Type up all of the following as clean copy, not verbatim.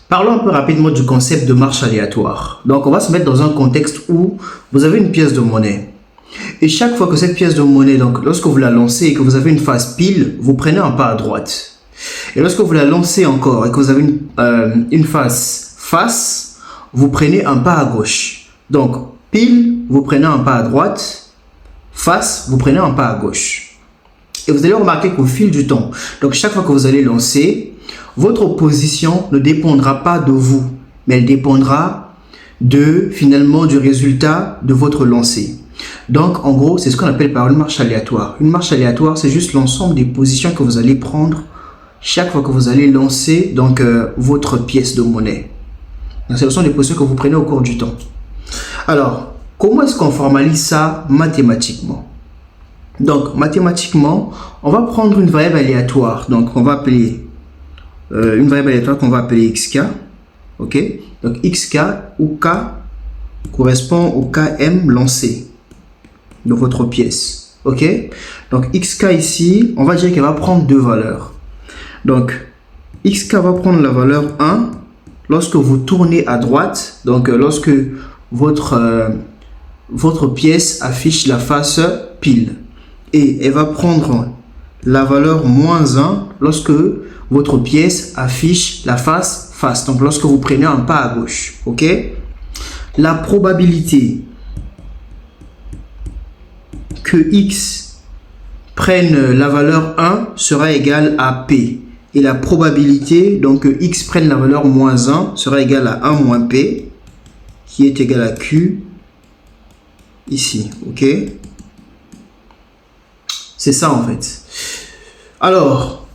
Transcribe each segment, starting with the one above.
Parlons un peu rapidement du concept de marche aléatoire. Donc, on va se mettre dans un contexte où vous avez une pièce de monnaie. Et chaque fois que cette pièce de monnaie, donc lorsque vous la lancez et que vous avez une face pile, vous prenez un pas à droite. Et lorsque vous la lancez encore et que vous avez une face, vous prenez un pas à gauche. Donc, pile, vous prenez un pas à droite. Face, vous prenez un pas à gauche. Et vous allez remarquer qu'au fil du temps, donc chaque fois que vous allez lancer, votre position ne dépendra pas de vous, mais elle dépendra finalement du résultat de votre lancer. Donc, en gros, c'est ce qu'on appelle par une marche aléatoire. Une marche aléatoire, c'est juste l'ensemble des positions que vous allez prendre chaque fois que vous allez lancer donc, votre pièce de monnaie. Donc, ce sont des positions que vous prenez au cours du temps. Alors, comment est-ce qu'on formalise ça mathématiquement? Donc, mathématiquement, on va prendre une variable aléatoire. Donc, on va appeler une variable aléatoire qu'on va appeler xk. Ok? Donc, xk ou k correspond au km lancé de votre pièce. Ok? Donc, xk ici, on va dire qu'elle va prendre deux valeurs. Donc, xk va prendre la valeur 1 lorsque vous tournez à droite. Donc, lorsque votre pièce affiche la face pile. Et elle va prendre la valeur moins 1 lorsque votre pièce affiche la face face. Donc, lorsque vous prenez un pas à gauche. Ok? La probabilité que x prenne la valeur 1 sera égale à p. Et la probabilité donc que x prenne la valeur moins 1 sera égale à 1 moins p, qui est égal à q ici. Ok? C'est ça en fait. Alors,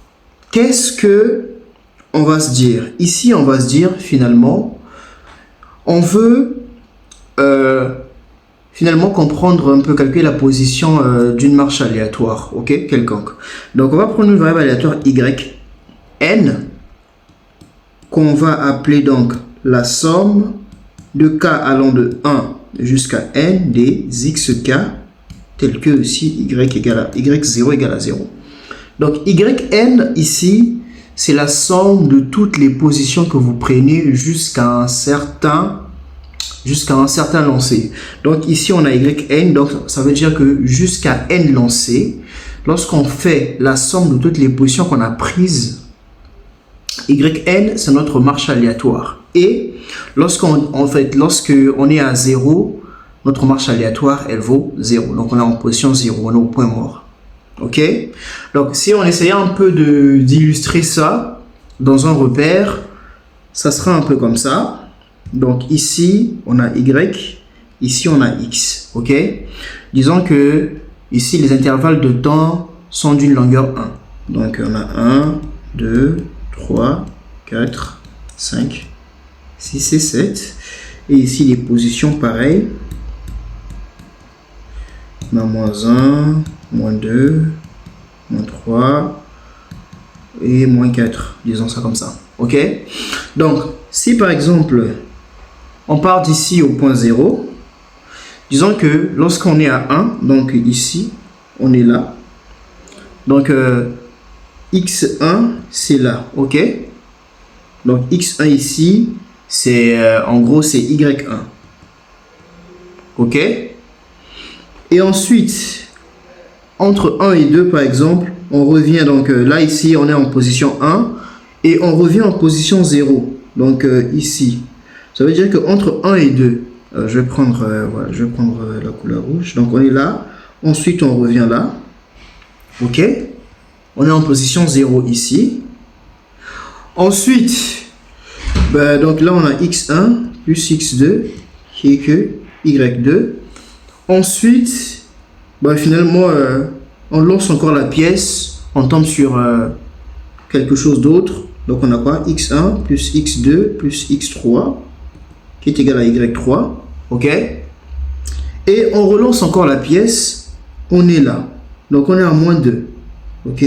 qu'est-ce que on va se dire? Ici, on va se dire finalement, on veut finalement comprendre un peu, calculer la position d'une marche aléatoire, ok, quelconque. Donc, on va prendre une variable aléatoire yn qu'on va appeler donc la somme de k allant de 1 jusqu'à n des xk tels que aussi y0 égale à 0. Donc, yn ici, c'est la somme de toutes les positions que vous prenez jusqu'à un certain lancer. Donc, ici, on a yn, donc ça veut dire que jusqu'à n lancés, lorsqu'on fait la somme de toutes les positions qu'on a prises, yn, c'est notre marche aléatoire. Et lorsque on est à 0, notre marche aléatoire, elle vaut 0. Donc, on est en position 0, on est au point mort. Ok? Donc, si on essayait un peu d'illustrer ça dans un repère, ça sera un peu comme ça. Donc, ici, on a y, ici, on a x. Ok? Disons que ici, les intervalles de temps sont d'une longueur 1. Donc, on a 1, 2, 3, 4, 5, 6 et 7. Et ici, les positions pareilles. On a moins 1, moins 2, moins 3 et moins 4. Disons ça comme ça. Ok? Donc, si par exemple, on part d'ici au point 0, disons que lorsqu'on est à 1, donc ici, on est là. Donc, x1, c'est là. Ok? Donc, x1 ici, c'est en gros, c'est y1. Ok? Et ensuite, entre 1 et 2, par exemple, on revient, donc là, ici, on est en position 1, et on revient en position 0, donc ici. Ça veut dire qu'entre 1 et 2, je vais prendre la couleur rouge, donc on est là, ensuite on revient là, ok, on est en position 0 ici. Ensuite, donc là, on a x1 plus x2, qui est que y2. Ensuite, finalement, on lance encore la pièce, on tombe sur quelque chose d'autre. Donc, on a quoi? x1 plus x2 plus x3, qui est égal à y3. OK? Et on relance encore la pièce, on est là. Donc, on est à moins 2. OK?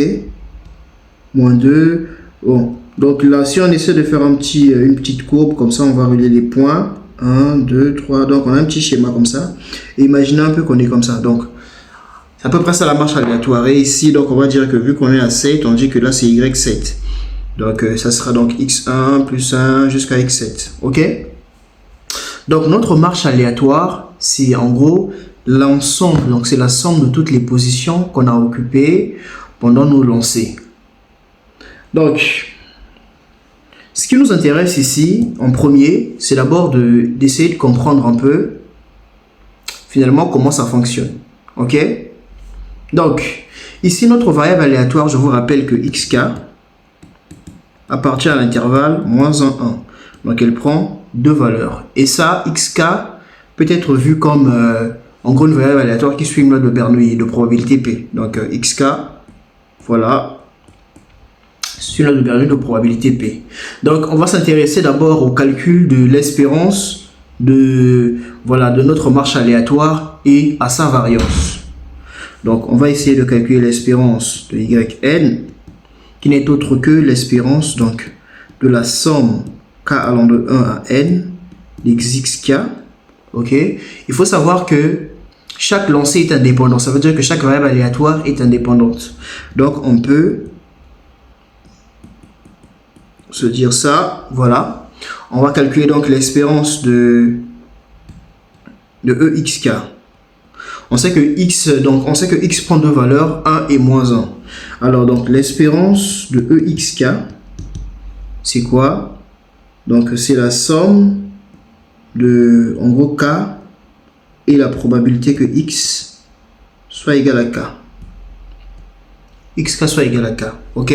Moins 2. Bon. Donc, là, si on essaie de faire une petite courbe, comme ça, on va relier les points. 1, 2, 3, donc on a un petit schéma comme ça. Et imaginez un peu qu'on est comme ça. Donc, c'est à peu près ça la marche aléatoire. Et ici, donc on va dire que vu qu'on est à 7, on dit que là c'est y7. Donc, ça sera donc x1 plus 1 jusqu'à x7. OK? Donc, notre marche aléatoire, c'est en gros l'ensemble. Donc, c'est la somme de toutes les positions qu'on a occupées pendant nos lancers. Donc, ce qui nous intéresse ici, en premier, c'est d'abord d'essayer de comprendre un peu, finalement, comment ça fonctionne. OK? Donc, ici, notre variable aléatoire, je vous rappelle que xk appartient à l'intervalle moins 1, 1. Donc, elle prend deux valeurs. Et ça, xk peut être vu comme, en gros, une variable aléatoire qui suit une loi de Bernoulli de probabilité P. Donc, xk, voilà, c'est une loi de Bernoulli de probabilité P. Donc, on va s'intéresser d'abord au calcul de l'espérance de notre marche aléatoire et à sa variance. Donc, on va essayer de calculer l'espérance de yn, qui n'est autre que l'espérance donc de la somme k allant de 1 à n d'xk. OK? Il faut savoir que chaque lancé est indépendant. Ça veut dire que chaque variable aléatoire est indépendante. Donc, on peut se dire ça. Voilà. On va calculer donc l'espérance de exk. On sait que x prend deux valeurs, 1 et moins 1. Alors, donc, l'espérance de exk, c'est quoi? Donc, c'est la somme de, en gros, k et la probabilité que x soit égal à k. xk soit égal à k. OK?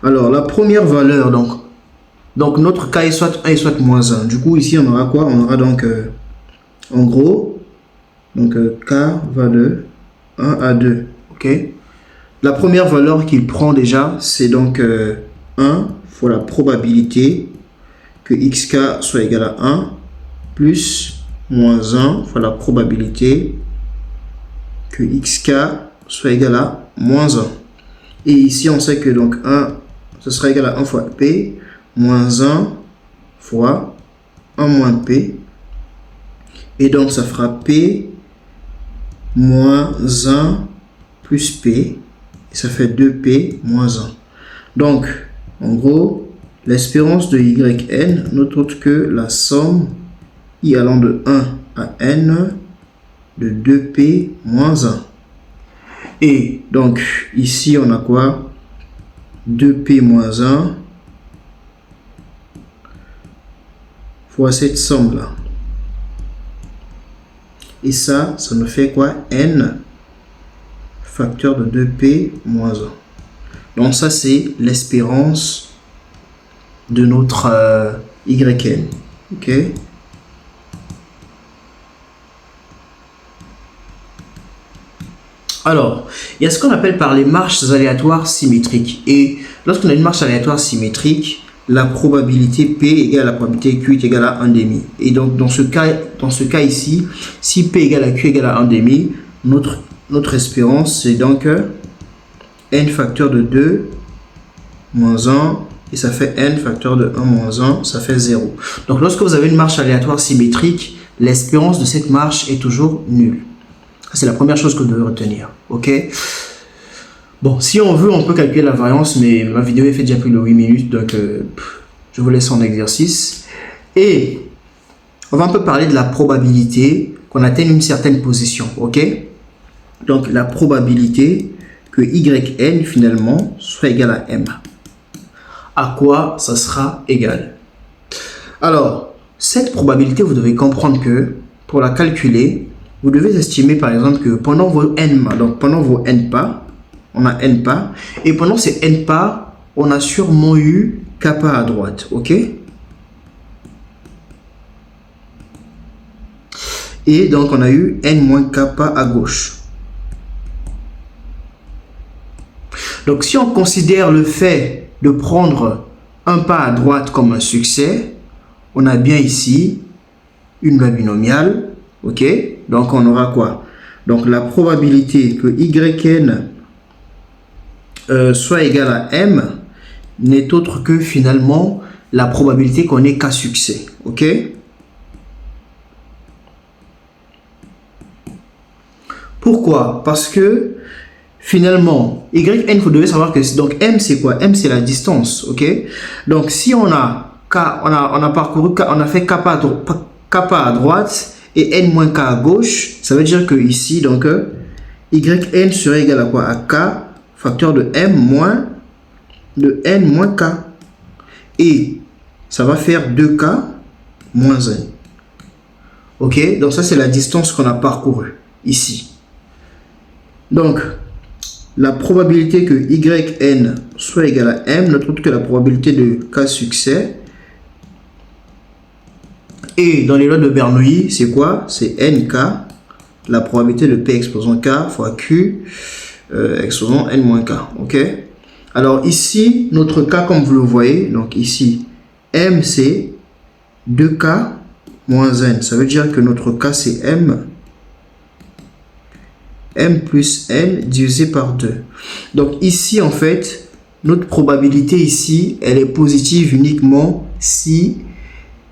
Alors, la première valeur, donc notre k est soit 1 et soit moins 1. Du coup, ici, on aura quoi? On aura donc, en gros, donc k va de 1 à 2. OK? La première valeur qu'il prend déjà, c'est donc 1 fois la probabilité que xk soit égal à 1 plus moins 1 fois la probabilité que xk soit égal à moins 1. Et ici, on sait que donc 1, ce sera égal à 1 fois p, moins 1 fois 1 moins p. Et donc, ça fera p moins 1 plus p. Et ça fait 2p moins 1. Donc, en gros, l'espérance de yn n'est autre que la somme i allant de 1 à n de 2p moins 1. Et donc, ici, on a quoi? 2p moins 1 fois cette somme-là. Et ça nous fait quoi? N facteur de 2p moins 1. Donc, ça, c'est l'espérance de notre yn. OK? Alors, il y a ce qu'on appelle par les marches aléatoires symétriques. Et lorsqu'on a une marche aléatoire symétrique, la probabilité P égale à la probabilité Q est égale à 1,5. Et donc, dans ce cas ici, si P égale à Q égale à 1,5, notre espérance, c'est donc n facteur de 2 moins 1, et ça fait n facteur de 1 moins 1, ça fait 0. Donc, lorsque vous avez une marche aléatoire symétrique, l'espérance de cette marche est toujours nulle. C'est la première chose que vous devez retenir. OK? Bon, si on veut, on peut calculer la variance, mais ma vidéo est faite déjà plus de 8 minutes, donc je vous laisse en exercice. Et on va un peu parler de la probabilité qu'on atteigne une certaine position. OK? Donc, la probabilité que yn, finalement, soit égal à m. À quoi ça sera égal? Alors, cette probabilité, vous devez comprendre que, pour la calculer, vous devez estimer par exemple que pendant vos n pas, on a n pas, et pendant ces n pas, on a sûrement eu k pas à droite, OK? Et donc on a eu n moins k pas à gauche. Donc si on considère le fait de prendre un pas à droite comme un succès, on a bien ici une loi binomiale, OK? Donc, on aura quoi? Donc, la probabilité que yn soit égal à m n'est autre que finalement la probabilité qu'on ait qu'à succès. OK? Pourquoi? Parce que finalement, yn, vous devez savoir que donc m c'est quoi? M c'est la distance, ok? Donc si on a k, on a parcouru k, on a fait k pas à droite et n moins k à gauche, ça veut dire que ici donc yn serait égal à quoi? À k facteur de m moins de n moins k, et ça va faire 2k moins 1. Ok, donc ça c'est la distance qu'on a parcourue ici. Donc la probabilité que yn soit égal à m, notre autre que la probabilité de k succès. Et dans les lois de Bernoulli, c'est quoi? C'est nk, la probabilité de p exposant k fois q exposant n moins k. Ok. Alors ici, notre k, comme vous le voyez, donc ici, m c'est 2k moins n. Ça veut dire que notre k c'est m plus n divisé par 2. Donc ici, en fait, notre probabilité ici, elle est positive uniquement si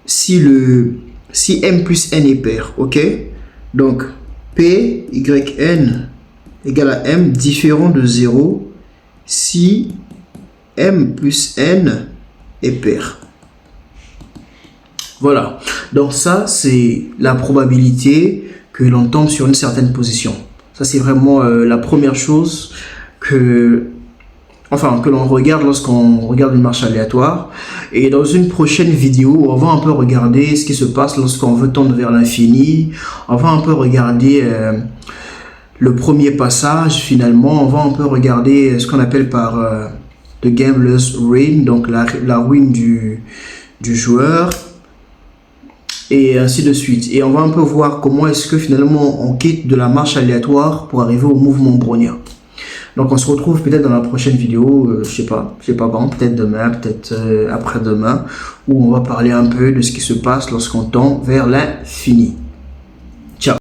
m plus n est pair. Ok. Donc p yn égale à m différent de 0 si m plus n est pair. Voilà, donc ça c'est la probabilité que l'on tombe sur une certaine position. Ça c'est vraiment la première chose que l'on regarde lorsqu'on regarde une marche aléatoire. Et dans une prochaine vidéo, on va un peu regarder ce qui se passe lorsqu'on veut tendre vers l'infini. On va un peu regarder le premier passage finalement. On va un peu regarder ce qu'on appelle par the gambler's ruin, donc la ruine du joueur, et ainsi de suite. Et on va un peu voir comment est-ce que finalement on quitte de la marche aléatoire pour arriver au mouvement brownien. Donc on se retrouve peut-être dans la prochaine vidéo, je sais pas quand, peut-être demain, peut-être après-demain, où on va parler un peu de ce qui se passe lorsqu'on tend vers l'infini.